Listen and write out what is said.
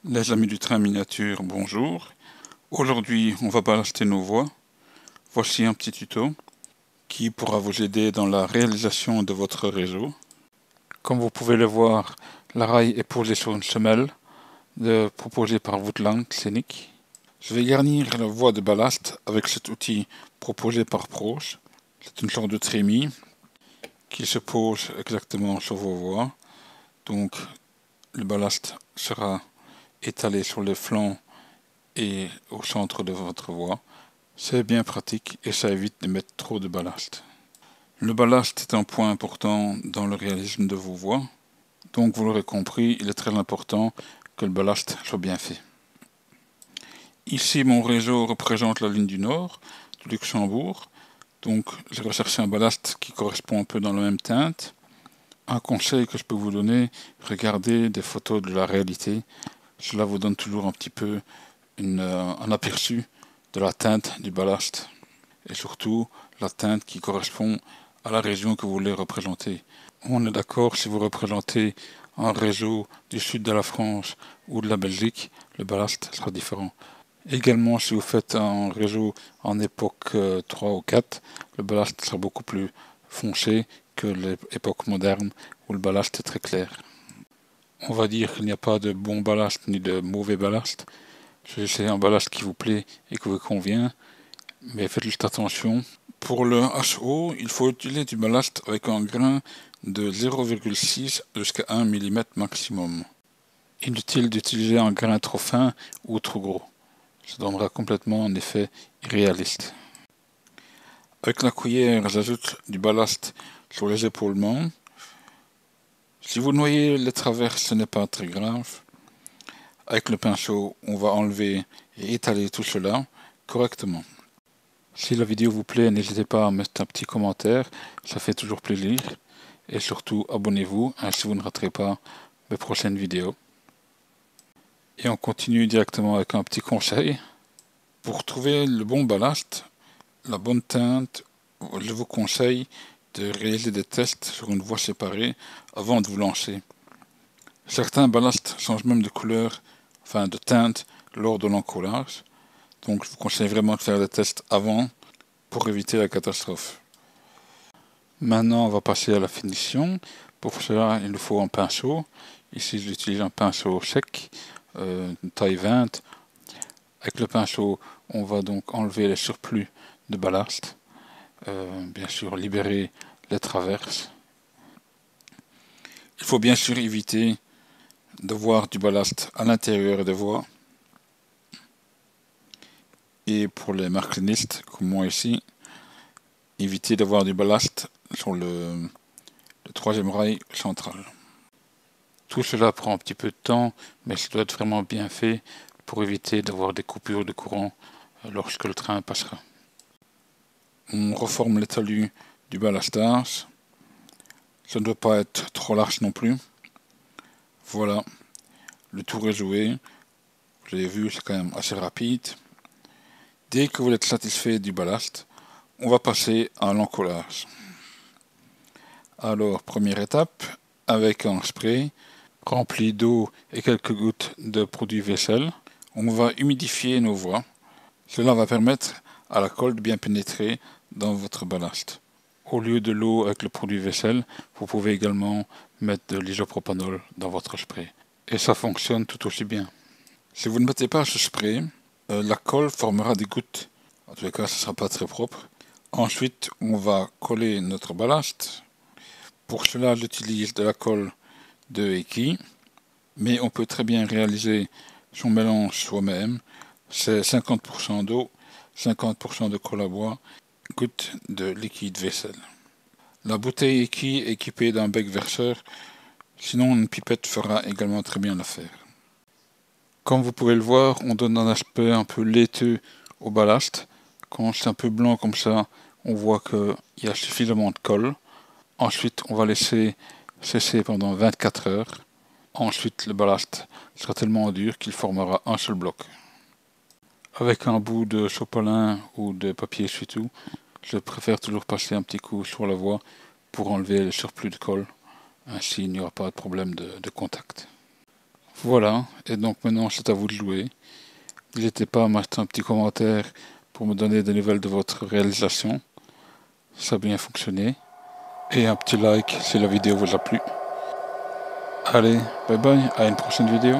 Les amis du train miniature, bonjour. Aujourd'hui, on va ballaster nos voies. Voici un petit tuto qui pourra vous aider dans la réalisation de votre réseau. Comme vous pouvez le voir, la rail est posée sur une semelle proposée par Woodland Clinic. Je vais garnir la voie de ballast avec cet outil proposé par Pros. C'est une sorte de trémie qui se pose exactement sur vos voies. Donc, le ballast sera étalé sur les flancs et au centre de votre voie. C'est bien pratique et ça évite de mettre trop de ballast. Le ballast est un point important dans le réalisme de vos voies. Donc vous l'aurez compris, il est très important que le ballast soit bien fait. Ici, mon réseau représente la ligne du Nord, du Luxembourg. Donc j'ai recherché un ballast qui correspond un peu dans la même teinte. Un conseil que je peux vous donner, regardez des photos de la réalité. Cela vous donne toujours un petit peu un aperçu de la teinte du ballast et surtout la teinte qui correspond à la région que vous voulez représenter. On est d'accord, si vous représentez un réseau du sud de la France ou de la Belgique, le ballast sera différent. Également, si vous faites un réseau en époque 3 ou 4, le ballast sera beaucoup plus foncé que l'époque moderne où le ballast est très clair. On va dire qu'il n'y a pas de bon ballast ni de mauvais ballast. C'est un ballast qui vous plaît et qui vous convient, mais faites juste attention. Pour le HO, il faut utiliser du ballast avec un grain de 0,6 jusqu'à 1 mm maximum. Inutile d'utiliser un grain trop fin ou trop gros. Ça donnera complètement un effet irréaliste. Avec la cuillère, j'ajoute du ballast sur les épaulements. Si vous noyez les traverses, ce n'est pas très grave. Avec le pinceau, on va enlever et étaler tout cela correctement. Si la vidéo vous plaît, n'hésitez pas à mettre un petit commentaire, ça fait toujours plaisir. Et surtout, abonnez-vous, ainsi vous ne raterez pas mes prochaines vidéos. Et on continue directement avec un petit conseil. Pour trouver le bon ballast, la bonne teinte, je vous conseille de réaliser des tests sur une voie séparée avant de vous lancer. Certains ballasts changent même de couleur, enfin de teinte, lors de l'encollage. Donc je vous conseille vraiment de faire des tests avant pour éviter la catastrophe. Maintenant on va passer à la finition. Pour cela il nous faut un pinceau. Ici j'utilise un pinceau sec, taille 20. Avec le pinceau on va donc enlever les surplus de ballast. Bien sûr libérer les traverses. Il faut bien sûr éviter d'avoir du ballast à l'intérieur des voies. Et pour les marclinistes, comme moi ici, évitez d'avoir du ballast sur le troisième rail central. Tout cela prend un petit peu de temps, mais ça doit être vraiment bien fait pour éviter d'avoir des coupures de courant lorsque le train passera. On reforme les talus du ballastage. Ça ne doit pas être trop large non plus. Voilà, le tour est joué. Vous avez vu, c'est quand même assez rapide. Dès que vous êtes satisfait du ballast, on va passer à l'encollage. Alors, première étape, avec un spray rempli d'eau et quelques gouttes de produit vaisselle, on va humidifier nos voies. Cela va permettre à la colle de bien pénétrer dans votre ballast. Au lieu de l'eau avec le produit vaisselle, vous pouvez également mettre de l'isopropanol dans votre spray. Et ça fonctionne tout aussi bien. Si vous ne mettez pas ce spray, la colle formera des gouttes. En tous les cas, ce ne sera pas très propre. Ensuite, on va coller notre ballast. Pour cela, j'utilise de la colle de Eki, mais on peut très bien réaliser son mélange soi-même. C'est 50% d'eau, 50% de colle à bois, gouttes de liquide vaisselle. La bouteille Eki est équipée d'un bec verseur, sinon une pipette fera également très bien l'affaire. Comme vous pouvez le voir, on donne un aspect un peu laiteux au ballast. Quand c'est un peu blanc comme ça, on voit qu'il y a suffisamment de colle. Ensuite, on va laisser cesser pendant 24 heures. Ensuite, le ballast sera tellement dur qu'il formera un seul bloc. Avec un bout de sopalin ou de papier essuie-tout, je préfère toujours passer un petit coup sur la voie pour enlever le surplus de colle. Ainsi, il n'y aura pas de problème de contact. Voilà, et donc maintenant c'est à vous de jouer. N'hésitez pas à mettre un petit commentaire pour me donner des nouvelles de votre réalisation. Ça a bien fonctionné. Et un petit like si la vidéo vous a plu. Allez, bye bye, à une prochaine vidéo.